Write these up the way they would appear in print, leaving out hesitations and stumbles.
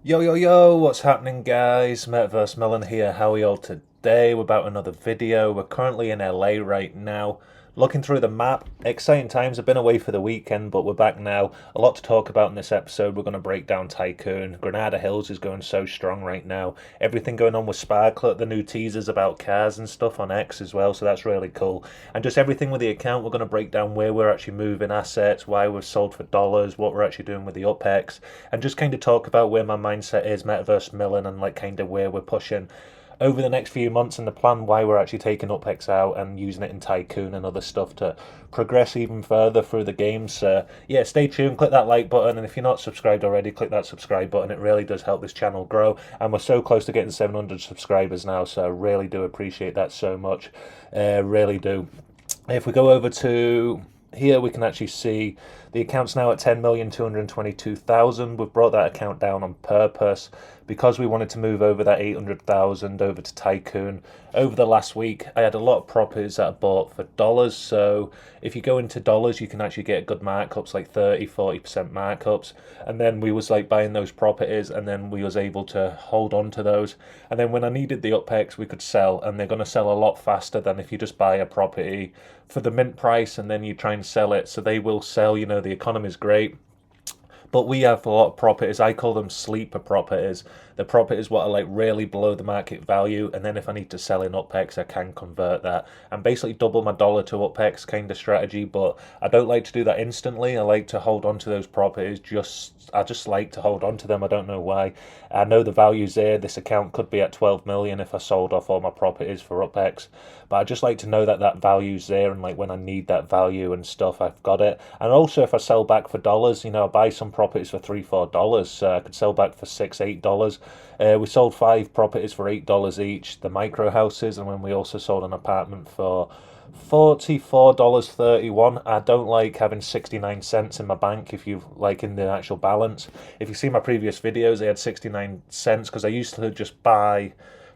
Yo, yo, yo, what's happening, guys? METAVERSEMILLEN here. How are y'all today? We're about another video. We're currently in LA right now. Looking through the map, exciting times. I've been away for the weekend, but we're back now. A lot to talk about in this episode. We're going to break down Tycoon. Granada Hills is going so strong right now. Everything going on with Sparklet, the new teasers about cars and stuff on X as well, so that's really cool. And just everything with the account, we're going to break down where we're actually moving assets, why we've sold for dollars, what we're actually doing with the UpX, and just kind of talk about where my mindset is, METAVERSEMILLEN, and like kind of where we're pushing over the next few months and the plan why we're actually taking UpX out and using it in Tycoon and other stuff to progress even further through the games. Yeah, stay tuned, click that like button, and if you're not subscribed already, click that subscribe button. It really does help this channel grow, and we're so close to getting 700 subscribers now, so I really do appreciate that so much. Really do. If we go over to here, we can actually see the account's now at 10,222,000. We've brought that account down on purpose because we wanted to move over that 800,000 over to Tycoon. Over the last week, I had a lot of properties that I bought for dollars. So if you go into dollars, you can actually get good markups, like 30-40% markups. And then we was like buying those properties, and then we was able to hold on to those. And then when I needed the UpX, we could sell, and they're going to sell a lot faster than if you just buy a property for the mint price and then you try and sell it. So they will sell, the economy is great. But we have a lot of properties. I call them sleeper properties. The properties what are like really below the market value, and then if I need to sell in UpX, I can convert that and basically double my dollar to UpX kind of strategy. But I don't like to do that instantly. I like to hold on to those properties. I just like to hold on to them. I don't know why. I know the value's there. This account could be at 12 million if I sold off all my properties for UpX, but I just like to know that that value's there, and like when I need that value and stuff, I've got it. And also, if I sell back for dollars, I buy some properties for $3-4. I could sell back for $6-8. We sold 5 properties for $8 each, the micro houses, and then we also sold an apartment for $44.31. I don't like having 69 cents in my bank if you like in the actual balance. If you see my previous videos, they had 69 cents because I used to just buy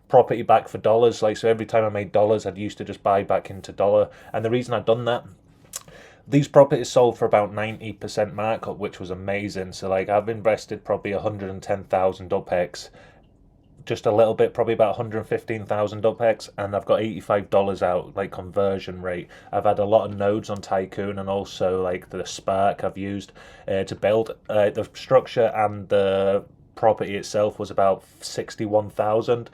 property back for dollars. Like, so every time I made dollars, I'd used to just buy back into dollar. And the reason I'd done that, these properties sold for about 90% markup, which was amazing. So like I've invested probably 110,000 UpX, just a little bit, probably about 115,000 UpX, and I've got $85 out, like conversion rate. I've had a lot of nodes on Tycoon, and also like the Spark I've used to build the structure, and the property itself was about 61,000.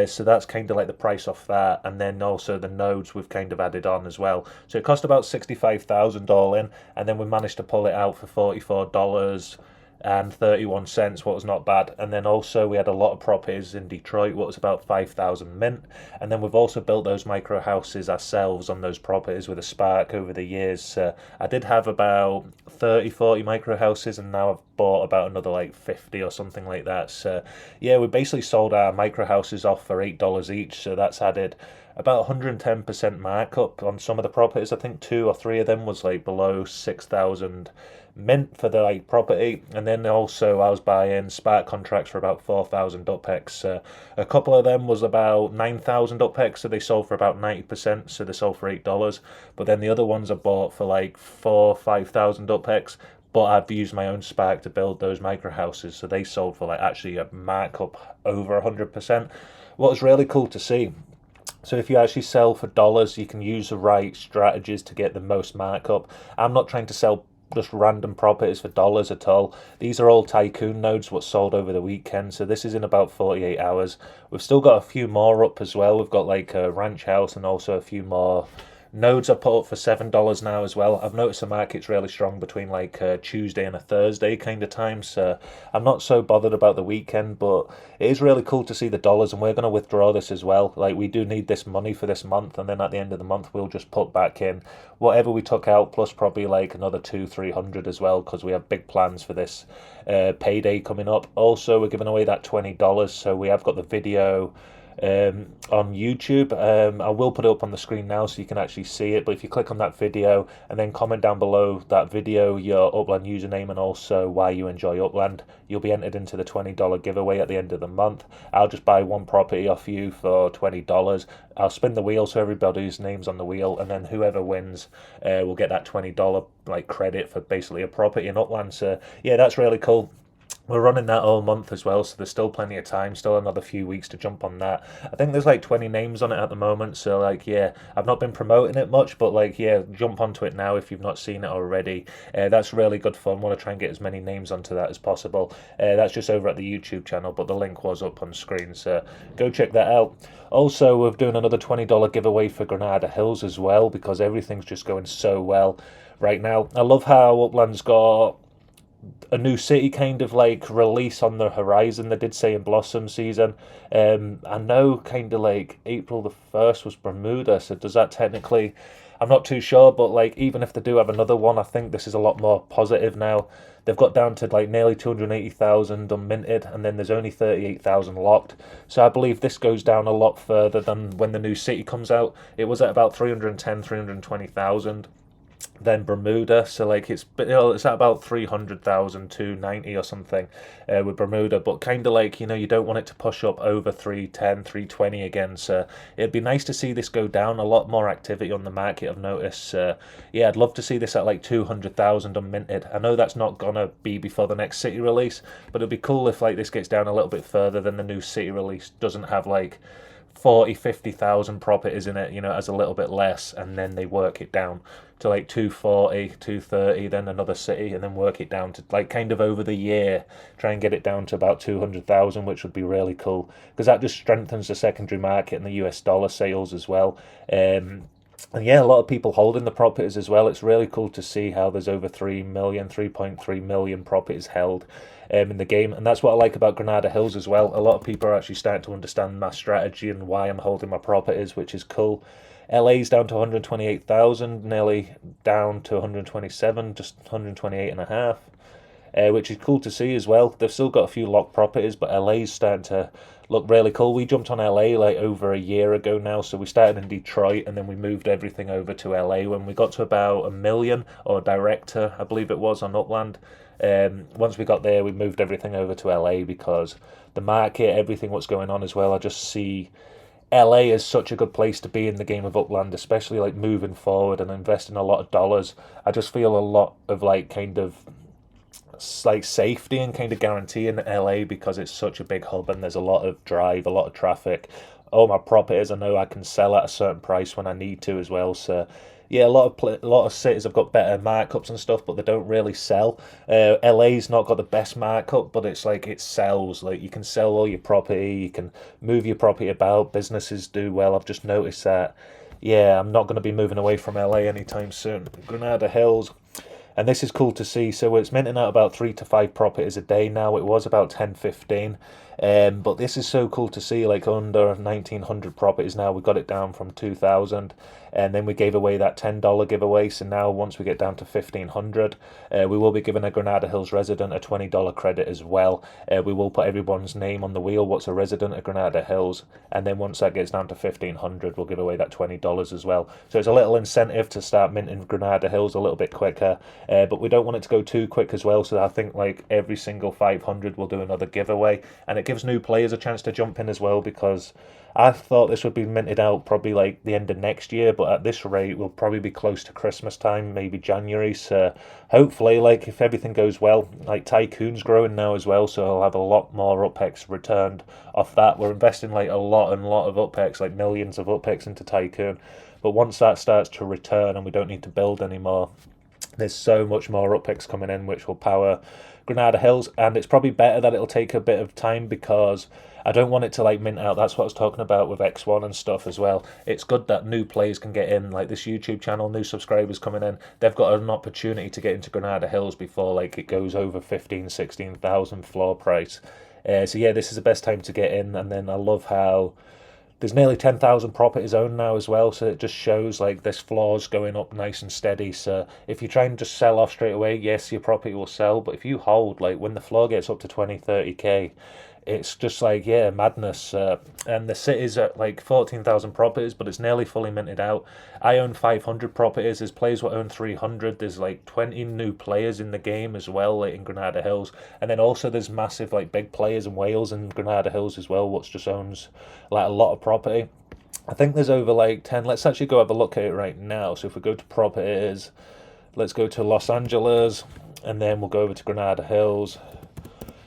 So that's kind of like the price off that, and then also the nodes we've kind of added on as well. So it cost about 65,000 all in, and then we managed to pull it out for $44.31, what was not bad. And then also we had a lot of properties in Detroit, what was about 5,000 mint. And then we've also built those micro houses ourselves on those properties with a Spark over the years. I did have about 30-40 micro houses, and now I've bought about another like 50 or something like that. So yeah, we basically sold our micro houses off for $8 each, so that's added about 110% markup on some of the properties. I think 2 or 3 of them was like below 6,000 mint for the like property. And then also I was buying Spark contracts for about 4,000 UpX. A couple of them was about 9,000 UpX, so they sold for about 90%, so they sold for $8. But then the other ones I bought for like 4 5,000 UpX, but I've used my own Spark to build those micro houses, so they sold for like actually a markup over 100%. What was really cool to see, so if you actually sell for dollars, you can use the right strategies to get the most markup. I'm not trying to sell just random properties for dollars at all. These are all Tycoon nodes what sold over the weekend, so this is in about 48 hours. We've still got a few more up as well. We've got like a ranch house and also a few more nodes I put up for $7 now as well. I've noticed the market's really strong between like Tuesday and a Thursday kind of time, so I'm not so bothered about the weekend, but it is really cool to see the dollars, and we're going to withdraw this as well. Like, we do need this money for this month, and then at the end of the month we'll just put back in whatever we took out, plus probably like another 200-300 as well, because we have big plans for this payday coming up. Also, we're giving away that $20, so we have got the video on YouTube. I will put it up on the screen now so you can actually see it, but if you click on that video and then comment down below that video your Upland username and also why you enjoy Upland, you'll be entered into the $20 giveaway at the end of the month. I'll just buy one property off you for $20. I'll spin the wheel so everybody's name's on the wheel, and then whoever wins will get that $20 like credit for basically a property in Upland. So yeah, that's really cool. We're running that all month as well, so there's still plenty of time, still another few weeks to jump on that. I think there's like 20 names on it at the moment, so like, yeah, I've not been promoting it much, but like, yeah, jump onto it now if you've not seen it already. That's really good fun. Want to try and get as many names onto that as possible. That's just over at the YouTube channel, but the link was up on screen, so go check that out. Also, we're doing another $20 giveaway for Granada Hills as well, because everything's just going so well right now. I love how Upland's got a new city kind of like release on the horizon. They did say in Blossom season. I know kind of like April the 1st was Bermuda, so does that technically, I'm not too sure, but like even if they do have another one, I think this is a lot more positive now. They've got down to like nearly 280,000 unminted, and then there's only 38,000 locked. So I believe this goes down a lot further than when the new city comes out. It was at about 310, 320,000. Then Bermuda, so like it's at about 300,000 to 90 or something with Bermuda, but kind of like, you don't want it to push up over 310, 320 again, so it'd be nice to see this go down. A lot more activity on the market, I've noticed. Yeah, I'd love to see this at like 200,000 unminted. I know that's not gonna be before the next city release, but it'd be cool if like this gets down a little bit further than the new city release doesn't have like 40, 50,000 properties in it, as a little bit less, and then they work it down to like 240, 230, then another city, and then work it down to like kind of over the year, try and get it down to about 200,000, which would be really cool, because that just strengthens the secondary market and the US dollar sales as well. And yeah, a lot of people holding the properties as well. It's really cool to see how there's over 3 million, 3.3 million properties held in the game. And that's what I like about Granada Hills as well. A lot of people are actually starting to understand my strategy and why I'm holding my properties, which is cool. LA's down to 128,000, nearly down to 127, just 128 and a half. Which is cool to see as well. They've still got a few locked properties, but LA's starting to look really cool. We jumped on LA like over a year ago now, so we started in Detroit and then we moved everything over to LA when we got to about 1 million, or director, I believe it was, on Upland. Once we got there, we moved everything over to LA because the market, everything what's going on as well, I just see LA is such a good place to be in the game of Upland, especially like moving forward and investing a lot of dollars. I just feel a lot of like kind of like safety and kind of guarantee in LA because it's such a big hub and there's a lot of drive, a lot of traffic. All my properties, I know I can sell at a certain price when I need to as well. So yeah, a lot of cities have got better markups and stuff, but they don't really sell. LA's not got the best markup, but it's like it sells. Like you can sell all your property, you can move your property about. Businesses do well. I've just noticed that. Yeah, I'm not going to be moving away from LA anytime soon. Granada Hills. And this is cool to see. So it's minting out about 3 to 5 properties a day now. It was about 10, 15. But this is so cool to see, like under 1,900 properties now. We got it down from 2,000. And then we gave away that $10 giveaway. So now once we get down to 1,500, we will be giving a Granada Hills resident a $20 credit as well. We will put everyone's name on the wheel, what's a resident at Granada Hills. And then once that gets down to 1,500, we'll give away that $20 as well. So it's a little incentive to start minting Granada Hills a little bit quicker. But we don't want it to go too quick as well, so I think like every single 500 we'll do another giveaway, and it gives new players a chance to jump in as well, because I thought this would be minted out probably like the end of next year, but at this rate we'll probably be close to Christmas time, maybe January. So hopefully, like if everything goes well, like Tycoon's growing now as well, so I'll have a lot more UPEX returned off that. We're investing like a lot of UPEX, like millions of UPEX into Tycoon, but once that starts to return and we don't need to build anymore, there's so much more UPEX coming in which will power Granada Hills, and it's probably better that it'll take a bit of time because I don't want it to like mint out. That's what I was talking about with X1 and stuff as well. It's good that new players can get in, like this YouTube channel, new subscribers coming in. They've got an opportunity to get into Granada Hills before like it goes over 15, 16,000 floor price. So yeah, this is the best time to get in. And then I love how there's nearly 10,000 properties owned now as well, so it just shows like this floor's going up nice and steady. So if you try and just sell off straight away, yes, your property will sell, but if you hold, like when the floor gets up to 20, 30k, it's just like, yeah, madness. And the city's at like 14,000 properties, but it's nearly fully minted out. I own 500 properties. There's players who own 300. There's like 20 new players in the game as well, like in Granada Hills. And then also there's massive like big players in Wales and Granada Hills as well, which just owns like a lot of property. I think there's over like 10. Let's actually go have a look at it right now. So if we go to properties, let's go to Los Angeles, and then we'll go over to Granada Hills.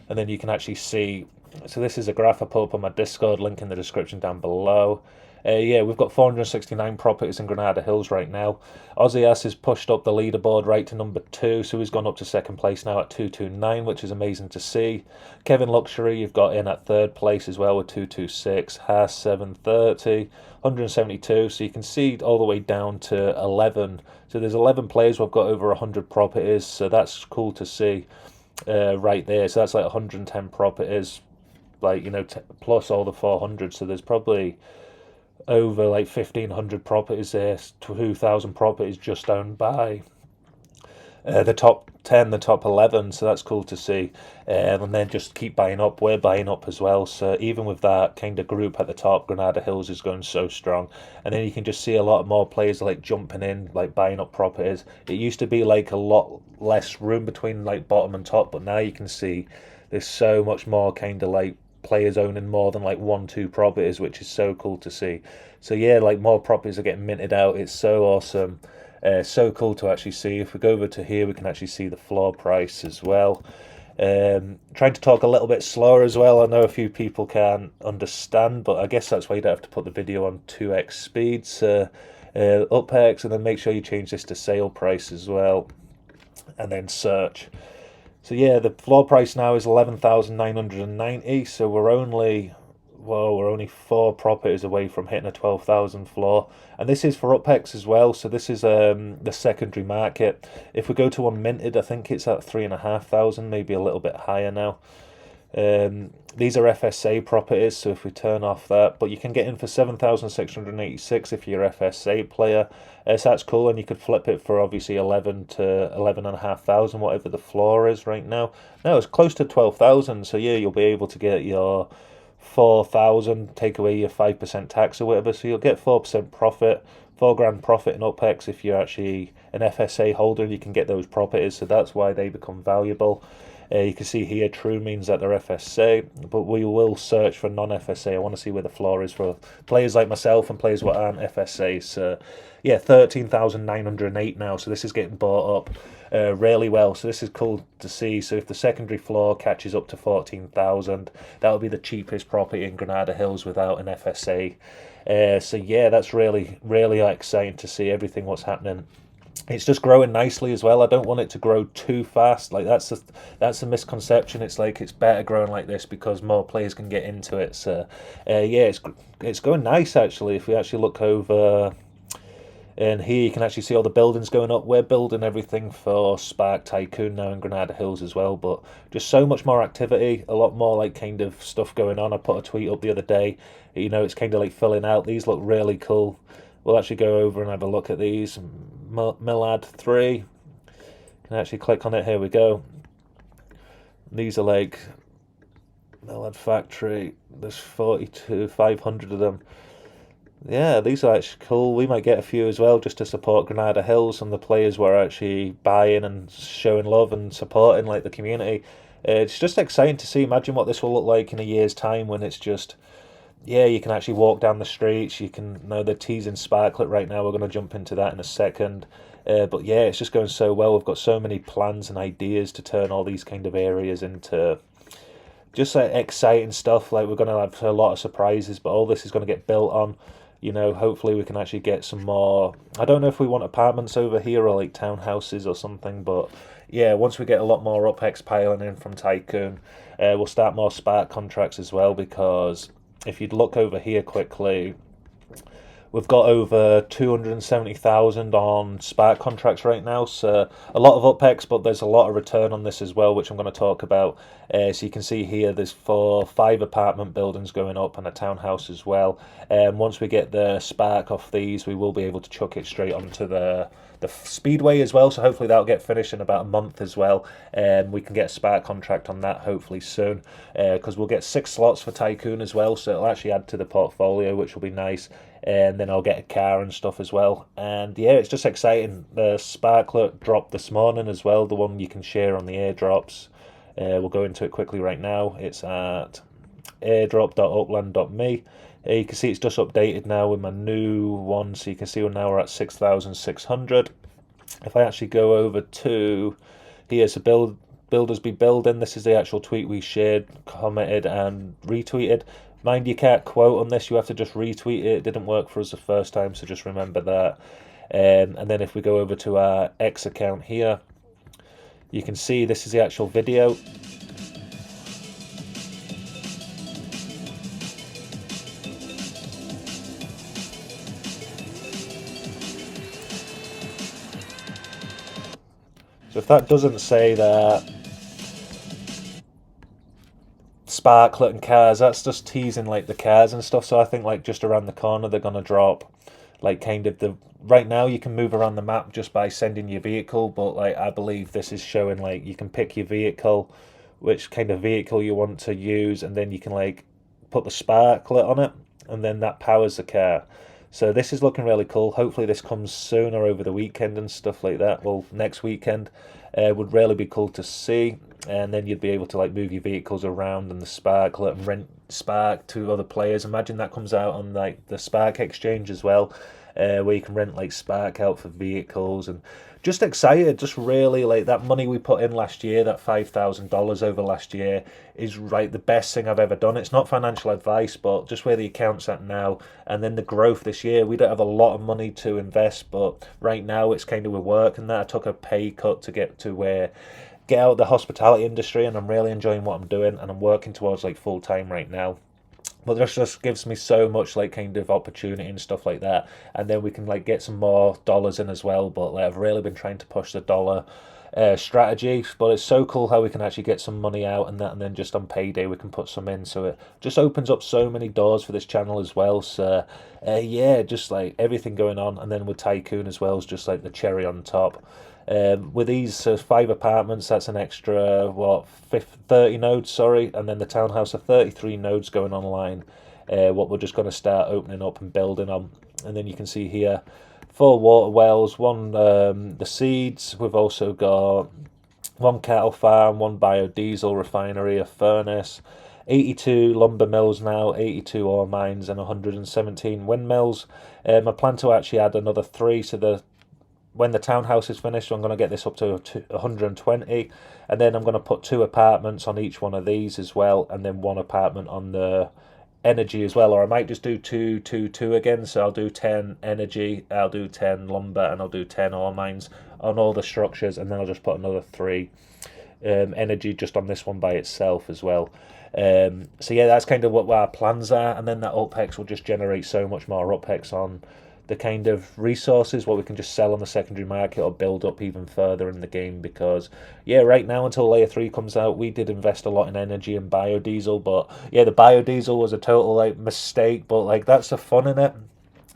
and then you can actually see. So this is a graph I put up on my Discord, link in the description down below. Yeah, we've got 469 properties in Granada Hills right now. Aussie Ass has pushed up the leaderboard right to number 2, so he's gone up to second place now at 229, which is amazing to see. Kevin Luxury, you've got in at third place as well with 226. Haas 730, 172, so you can see all the way down to 11. So there's 11 players who have got over 100 properties, so that's cool to see right there. So that's like 110 properties, like, you know, plus all the 400, so there's probably over like 1,500 properties there, 2,000 properties just owned by the top 10, the top 11, so that's cool to see. And then just keep buying up. We're buying up as well, so even with that kind of group at the top, Granada Hills is going so strong. And then you can just see a lot more players like jumping in, like buying up properties. It used to be like a lot less room between like bottom and top, but now you can see there's so much more kind of like players owning more than like 1-2 properties, which is so cool to see. So yeah, like more properties are getting minted out. It's so awesome, so cool to actually see. If we go over to here, we can actually see the floor price as well. Trying to talk a little bit slower as well. I know a few people can't understand, but I guess that's why you don't have to put the video on 2x speeds, up X, and then make sure you change this to sale price as well, and then search. So yeah, the floor price now is 11,990. So we're only 4 properties away from hitting a 12,000 floor, and this is for UpX as well. So this is the secondary market. If we go to unminted, I think it's at 3,500, maybe a little bit higher now. These are FSA properties, so if we turn off that, but you can get in for 7,686 if you're FSA player. So that's cool, and you could flip it for obviously 11 to 11,500, whatever the floor is right now. No, it's close to 12,000. So yeah, you'll be able to get your 4,000, take away your 5% tax or whatever. So you'll get 4% profit, £4,000 profit in UpX if you're actually an FSA holder. You can get those properties, so that's why they become valuable. You can see here true means that they're FSA, but we will search for non-FSA. I want to see where the floor is for players like myself and players what aren't FSA. So yeah, 13,908 now, so this is getting bought up really well, so this is cool to see. So if the secondary floor catches up to 14,000, that will be the cheapest property in Granada Hills without an FSA. So yeah, that's really exciting to see everything what's happening. It's just growing nicely as well. I don't want it to grow too fast. Like that's a misconception. It's like it's better growing like this because more players can get into it. So yeah, it's going nice actually. If we actually look over, and here you can actually see all the buildings going up. We're building everything for Spark Tycoon now in Granada Hills as well, but just so much more activity, a lot more like kind of stuff going on. I put a tweet up the other day, you know, it's kind of like filling out. These look really cool. We'll actually go over and have a look at these. Milad 3. Can actually click on it. Here we go. These are like Milad Factory. There's 500 of them. Yeah, these are actually cool. We might get a few as well just to support Granada Hills, and the players were actually buying and showing love and supporting like the community. It's just exciting to see. Imagine what this will look like in a year's time when it's just, yeah, you can actually walk down the streets. You can know they're teasing Sparklet right now. We're going to jump into that in a second. But yeah, it's just going so well. We've got so many plans and ideas to turn all these kind of areas into just like exciting stuff. Like we're going to have a lot of surprises, but all this is going to get built on. You know, hopefully we can actually get some more. I don't know if we want apartments over here or like townhouses or something, but yeah, once we get a lot more UpX piling in from Tycoon, we'll start more Spark contracts as well, because if you'd look over here quickly, we've got over 270,000 on Spark contracts right now, so a lot of UpX, but there's a lot of return on this as well, which I'm going to talk about. So you can see here there's 5 apartment buildings going up and a townhouse as well. Once we get the Spark off these, we will be able to chuck it straight onto the Speedway as well, so hopefully that'll get finished in about a month as well, and we can get a Spark contract on that hopefully soon, because we'll get 6 slots for Tycoon as well, so it'll actually add to the portfolio, which will be nice. And then I'll get a car and stuff as well. And yeah, it's just exciting. The Sparklet dropped this morning as well, the one you can share on the airdrops. We'll go into it quickly right now. It's at airdrop.upland.me. You can see it's just updated now with my new one, so you can see now we're at 6,600. If I actually go over to here's a builders be building. This is the actual tweet we shared, commented and retweeted. Mind you can't quote on this, you have to just retweet it. It didn't work for us the first time, so just remember that. And then if we go over to our X account here, you can see this is the actual video. So if that doesn't say that sparklet and cars, that's just teasing like the cars and stuff. So I think like just around the corner they're gonna drop like kind of the right now you can move around the map just by sending your vehicle, but like I believe this is showing like you can pick your vehicle, which kind of vehicle you want to use, and then you can like put the sparklet on it, and then that powers the car. So this is looking really cool. Hopefully this comes soon or over the weekend and stuff like that. Well, next weekend would really be cool to see. And then you'd be able to like move your vehicles around and the sparklet and rent Spark to other players. Imagine that comes out on like the Spark exchange as well, where you can rent like Spark out for vehicles. And just excited, just really like that money we put in last year, that $5,000 over last year is right the best thing I've ever done. It's not financial advice, but just where the account's at now, and then the growth this year. We don't have a lot of money to invest, but right now it's kind of with work and that. I took a pay cut to get out of the hospitality industry, and I'm really enjoying what I'm doing, and I'm working towards like full time right now. But this just gives me so much like kind of opportunity and stuff like that, and then we can like get some more dollars in as well. But like I've really been trying to push the dollar strategy, but it's so cool how we can actually get some money out and that, and then just on payday we can put some in. So it just opens up so many doors for this channel as well. So yeah, just like everything going on, and then with Tycoon as well is just like the cherry on top. With these 5 apartments, that's an extra 30 nodes, sorry, and then the townhouse are 33 nodes going online, what we're just going to start opening up and building on. And then you can see here 4 water wells, 1 the seeds. We've also got 1 cattle farm, 1 biodiesel refinery, a furnace, 82 lumber mills now, 82 ore mines, and 117 windmills. I plan to actually add another 3, so when the townhouse is finished, I'm going to get this up to 120, and then I'm going to put 2 apartments on each one of these as well, and then 1 apartment on the energy as well. Or I might just do 2, 2, 2 again. So I'll do 10 energy, I'll do 10 lumber, and I'll do 10 ore mines on all the structures, and then I'll just put another 3 energy just on this one by itself as well. So yeah, that's kind of what our plans are, and then that UPEX will just generate so much more UPEX on the kind of resources what we can just sell on the secondary market or build up even further in the game. Because yeah, right now until layer 3 comes out, we did invest a lot in energy and biodiesel, but yeah, the biodiesel was a total like mistake, but like that's the fun in it.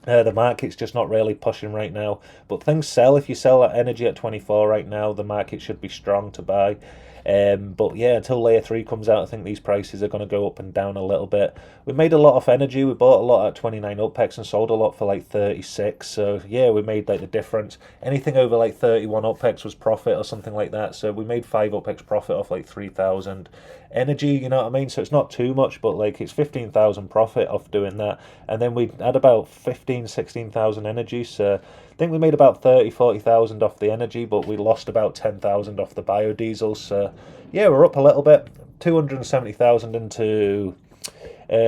The market's just not really pushing right now, but things sell. If you sell that energy at 24 right now, the market should be strong to buy. But yeah, until layer 3 comes out, I think these prices are going to go up and down a little bit. We made a lot of energy. We bought a lot at 29 UPEX and sold a lot for like 36. So yeah, we made like the difference. Anything over like 31 UPEX was profit or something like that. So we made 5 UPEX profit off like 3,000 energy, you know what I mean? So it's not too much, but like it's 15,000 profit off doing that. And then we had about 16,000 energy. So I think we made about 40,000 off the energy, but we lost about 10,000 off the biodiesel. So yeah, we're up a little bit. 270,000 into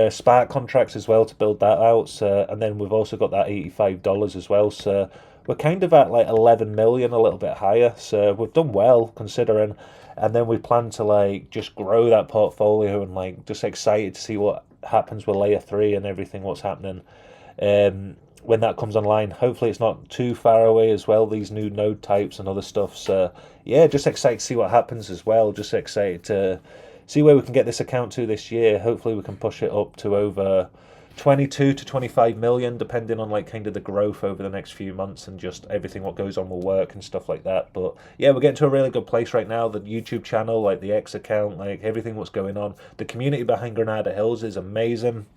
Spark contracts as well to build that out. So, and then we've also got that $85 as well. So we're kind of at like 11 million, a little bit higher. So we've done well considering. And then we plan to like just grow that portfolio, and like just excited to see what happens with layer 3 and everything, what's happening when that comes online. Hopefully it's not too far away as well, these new node types and other stuff. So yeah, just excited to see what happens as well. Just excited to see where we can get this account to this year. Hopefully we can push it up to over 22 to 25 million, depending on like kind of the growth over the next few months and just everything what goes on with work and stuff like that. But yeah, we're getting to a really good place right now. The YouTube channel, like the X account, like everything what's going on, the community behind Granada Hills is amazing.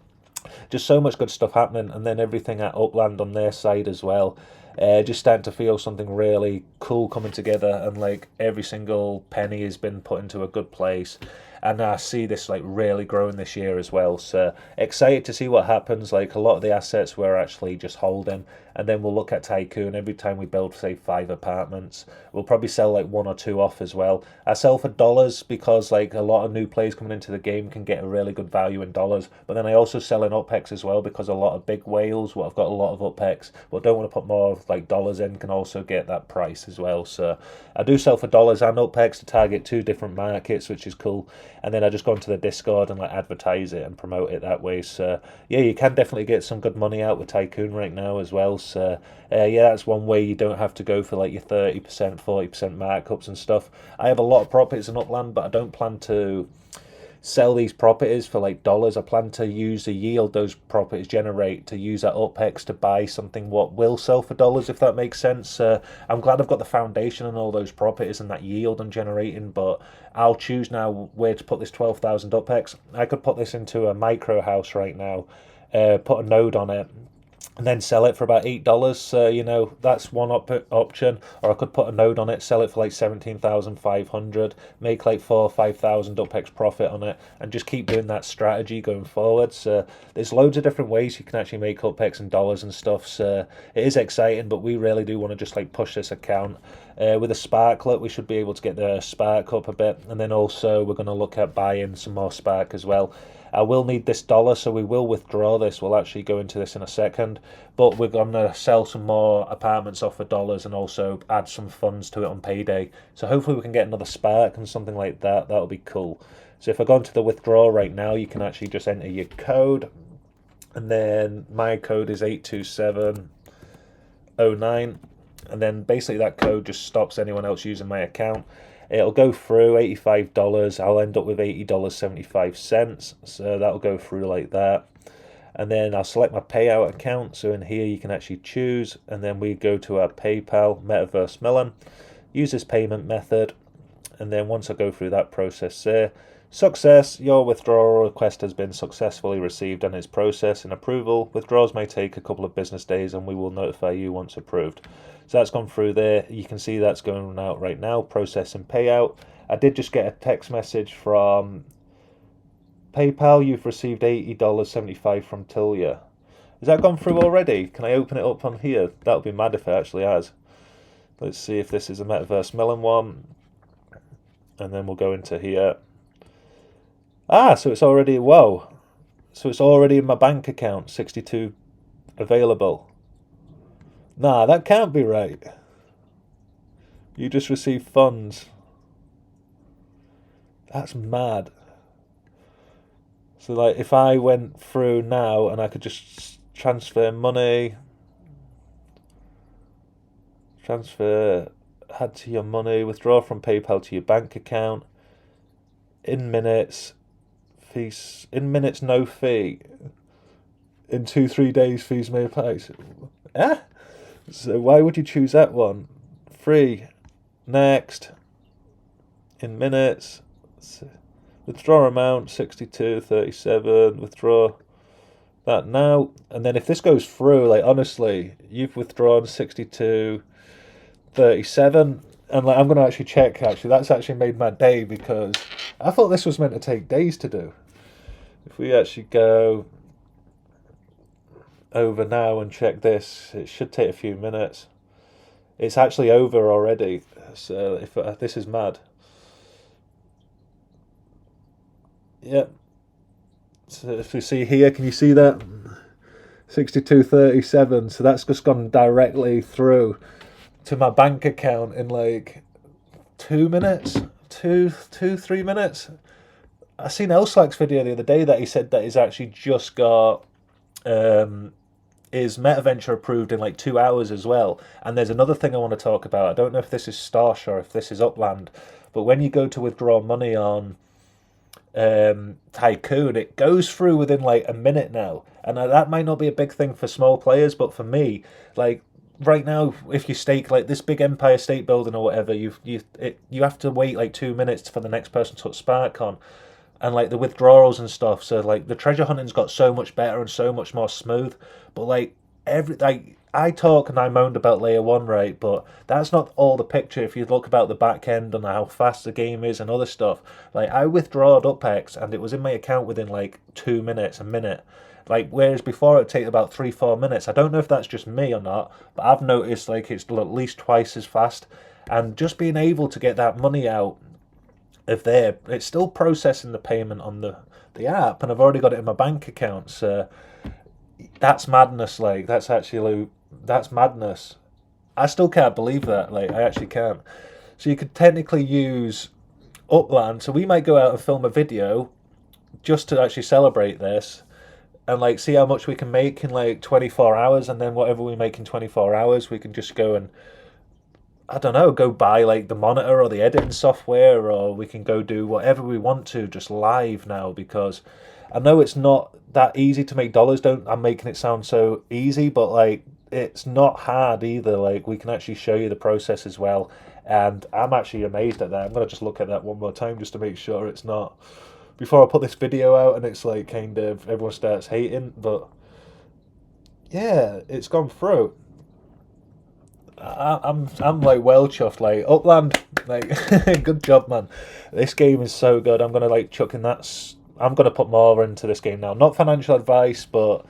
Just so much good stuff happening, and then everything at Upland on their side as well. Just starting to feel something really cool coming together, and like every single penny has been put into a good place. and I see this like really growing this year as well. So excited to see what happens. Like a lot of the assets we're actually just holding, and then we'll look at Tycoon. Every time we build, say, 5 apartments, we'll probably sell like 1 or 2 off as well. I sell for dollars because like a lot of new players coming into the game can get a really good value in dollars. But then I also sell in UPEX as well, because a lot of big whales, well, I've got a lot of UPEX, but don't want to put more like dollars in, can also get that price as well. So I do sell for dollars and UPEX to target 2 different markets, which is cool. And then I just go into the Discord and like advertise it and promote it that way. So yeah, you can definitely get some good money out with Tycoon right now as well. So yeah, that's one way you don't have to go for like your 30%, 40% markups and stuff. I have a lot of properties in Upland, but I don't plan to sell these properties for like dollars. I plan to use the yield those properties generate to use that UPEX to buy something what will sell for dollars, if that makes sense. I'm glad I've got the foundation and all those properties and that yield I'm generating, but I'll choose now where to put this 12,000 UPEX. I could put this into a micro house right now, put a node on it, and then sell it for about $8. So, you know, that's one option. Or I could put a node on it, sell it for like 17,500, make like 4,000 or 5,000 UPEX profit on it, and just keep doing that strategy going forward. So there's loads of different ways you can actually make UPEX in dollars and stuff. So it is exciting, but we really do want to just like push this account. With a sparklet, we should be able to get the spark up a bit, and then also we're going to look at buying some more spark as well. I will need this dollar, so we will withdraw this. We'll actually go into this in a second, but we're going to sell some more apartments off for dollars and also add some funds to it on payday. So hopefully we can get another spark and something like that. That'll be cool. So if I go into the withdrawal right now, you can actually just enter your code, and then my code is 82709, and then basically that code just stops anyone else using my account. It'll go through $85. I'll end up with $80.75. So that'll go through like that. And then I'll select my payout account. So in here you can actually choose. And then we go to our PayPal, METAVERSEMILLEN. Use this payment method. And then once I go through that process there, success, your withdrawal request has been successfully received and is processing approval. Withdrawals may take a couple of business days and we will notify you once approved. So that's gone through there. You can see that's going out right now, processing payout. I did just get a text message from PayPal. You've received $80.75 from Tilia. Has that gone through already? Can I open it up on here? That would be mad if it actually has. Let's see if this is a METAVERSEMILLEN one. And then we'll go into here. Ah, so it's already, whoa. So it's already in my bank account, 62 available. Nah, that can't be right. You just received funds. That's mad. So like if I went through now and I could just transfer money, add to your money, withdraw from PayPal to your bank account, in minutes, fees, in minutes no fee, in 2-3 days fees may apply. Ah? So why would you choose that one? Free. Next. In minutes. Withdraw amount 62.37. Withdraw that now. And then if this goes through, like honestly, you've withdrawn 62.37. And like I'm gonna actually check. Actually, that's actually made my day, because I thought this was meant to take days to do. If we actually go over now and check this, it should take a few minutes. It's actually over already. So if this is mad. Yep. So if you see here, can you see that? 62.37. So that's just gone directly through to my bank account in like 2 minutes, 3 minutes. I seen Elslack's video the other day that he said that he's actually just got his MetaVenture approved in like 2 hours as well. And there's another thing I want to talk about. I don't know if this is Starsh or if this is Upland, but when you go to withdraw money on Tycoon, it goes through within like a minute now. And that might not be a big thing for small players, but for me, like right now, if you stake like this big Empire State Building or whatever, you have to wait like 2 minutes for the next person to put Spark on, and like the withdrawals and stuff. So like the treasure hunting's got so much better and so much more smooth. But like I talk and I moaned about layer one, right? But that's not all the picture. If you look about the back end and how fast the game is and other stuff, like I withdrawed UpX and it was in my account within like 2 minutes, a minute. Like whereas before it'd take about 3-4 minutes. I don't know if that's just me or not, but I've noticed like it's at least twice as fast. And just being able to get that money out of there, it's still processing the payment on the app, and I've already got it in my bank account. So that's madness. Like that's madness. I still can't believe that. Like I actually can't. So you could technically use Upland. So we might go out and film a video just to actually celebrate this and like see how much we can make in like 24 hours, and then whatever we make in 24 hours we can just go and I don't know, go buy like the monitor or the editing software, or we can go do whatever we want to just live now, because I know it's not that easy to make dollars. Don't I'm making it sound so easy, but like it's not hard either. Like we can actually show you the process as well, and I'm actually amazed at that. I'm gonna just look at that one more time just to make sure it's not before I put this video out and it's like kind of everyone starts hating. But yeah, it's gone through. I'm like well chuffed. Like Upland, like good job, man. This game is so good. I'm gonna like chuck in that. I'm gonna put more into this game now. Not financial advice, but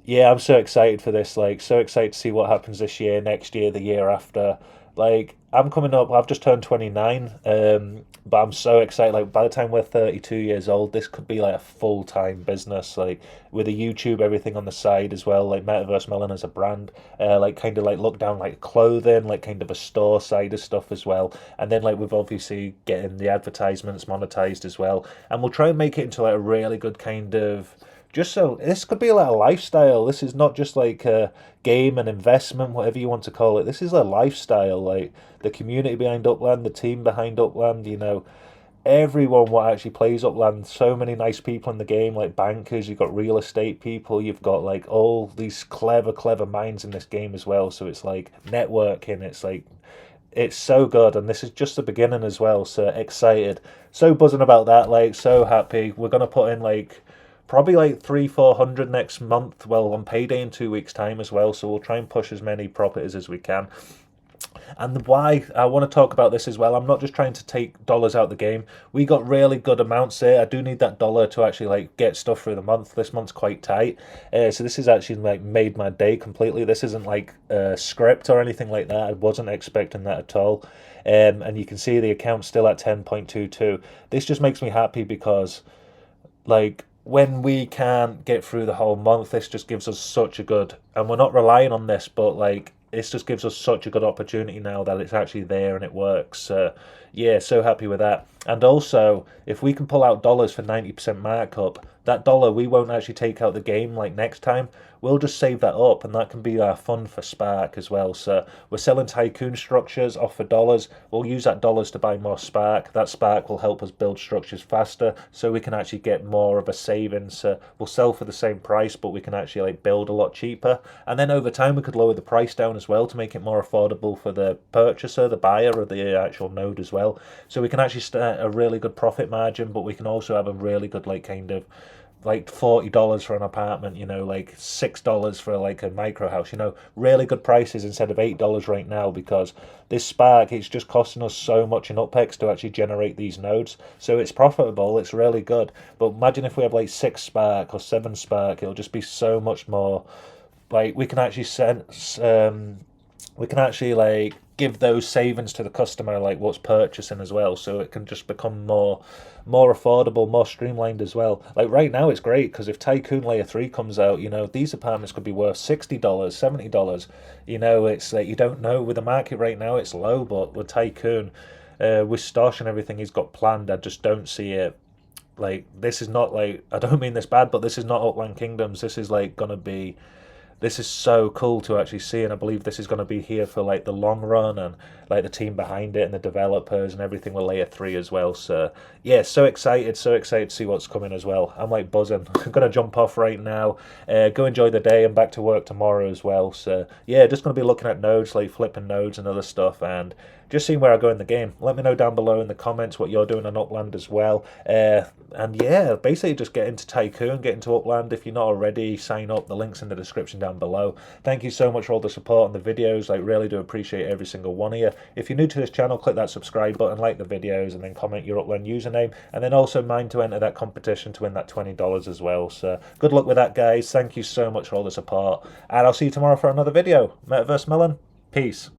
yeah, I'm so excited for this. Like so excited to see what happens this year, next year, the year after. Like I'm coming up. I've just turned 29. But I'm so excited. Like by the time we're 32 years old, this could be like a full-time business. Like with a YouTube, everything on the side as well. Like METAVERSEMILLEN as a brand. Like kind of like look down like clothing, like kind of a store side of stuff as well. And then like we've obviously getting the advertisements monetized as well. And we'll try and make it into like a really good kind of just so this could be like a lifestyle. This is not just like a game and investment, whatever you want to call it. This is a lifestyle. Like the community behind Upland, the team behind Upland, you know, everyone what actually plays Upland. So many nice people in the game, like bankers. You've got real estate people. You've got like all these clever minds in this game as well. So it's like networking. It's like it's so good, and this is just the beginning as well. So excited, so buzzing about that. Like so happy. We're gonna put in like probably like 300-400 next month, well on payday in 2 weeks time as well, so we'll try and push as many properties as we can. And why I want to talk about this as well, I'm not just trying to take dollars out the game. We got really good amounts there. I do need that dollar to actually like get stuff through the month. This month's quite tight, so this is actually like made my day completely. This isn't like a script or anything like that. I wasn't expecting that at all. And you can see the account's still at 10.22. This just makes me happy because like when we can't get through the whole month, this just gives us such a good, and we're not relying on this, but like this just gives us such a good opportunity now that it's actually there and it works. Yeah, so happy with that. And also, if we can pull out dollars for 90% markup, that dollar we won't actually take out the game like next time. We'll just save that up, and that can be our fund for Spark as well. So we're selling Tycoon structures off for dollars. We'll use that dollars to buy more Spark. That Spark will help us build structures faster, so we can actually get more of a savings. We'll sell for the same price, but we can actually like build a lot cheaper. And then over time, we could lower the price down as well to make it more affordable for the purchaser, the buyer, or the actual node as well. So we can actually start a really good profit margin, but we can also have a really good like kind of like $40 for an apartment, you know, like $6 for like a micro house, you know, really good prices instead of $8 right now, because this Spark, it's just costing us so much in UpX to actually generate these nodes. So it's profitable, it's really good. But imagine if we have like 6 Spark or 7 Spark, it'll just be so much more. Like we can actually we can actually like give those savings to the customer, like what's purchasing as well, so it can just become more affordable, more streamlined as well. Like right now it's great because if Tycoon Layer 3 comes out, you know, these apartments could be worth $60, $70. You know, it's like you don't know with the market right now, it's low, but with Tycoon, with Stosh and everything he's got planned, I just don't see it. Like this is not like, I don't mean this bad, but this is not Upland Kingdoms. This is like gonna be, this is so cool to actually see, and I believe this is going to be here for like the long run, and like the team behind it and the developers and everything with Layer 3 as well. So yeah, so excited to see what's coming as well. I'm like buzzing. I'm going to jump off right now, go enjoy the day, and back to work tomorrow as well. So yeah, just going to be looking at nodes, like flipping nodes and other stuff, and just seeing where I go in the game. Let me know down below in the comments what you're doing on Upland as well. And yeah, basically just get into Tycoon, get into Upland. If you're not already, sign up. The link's in the description down below. Thank you so much for all the support on the videos. I really do appreciate every single one of you. If you're new to this channel, click that subscribe button, like the videos, and then comment your Upland username. And then also mind to enter that competition to win that $20 as well. So good luck with that, guys. Thank you so much for all the support. And I'll see you tomorrow for another video. Metaverse Melon, peace.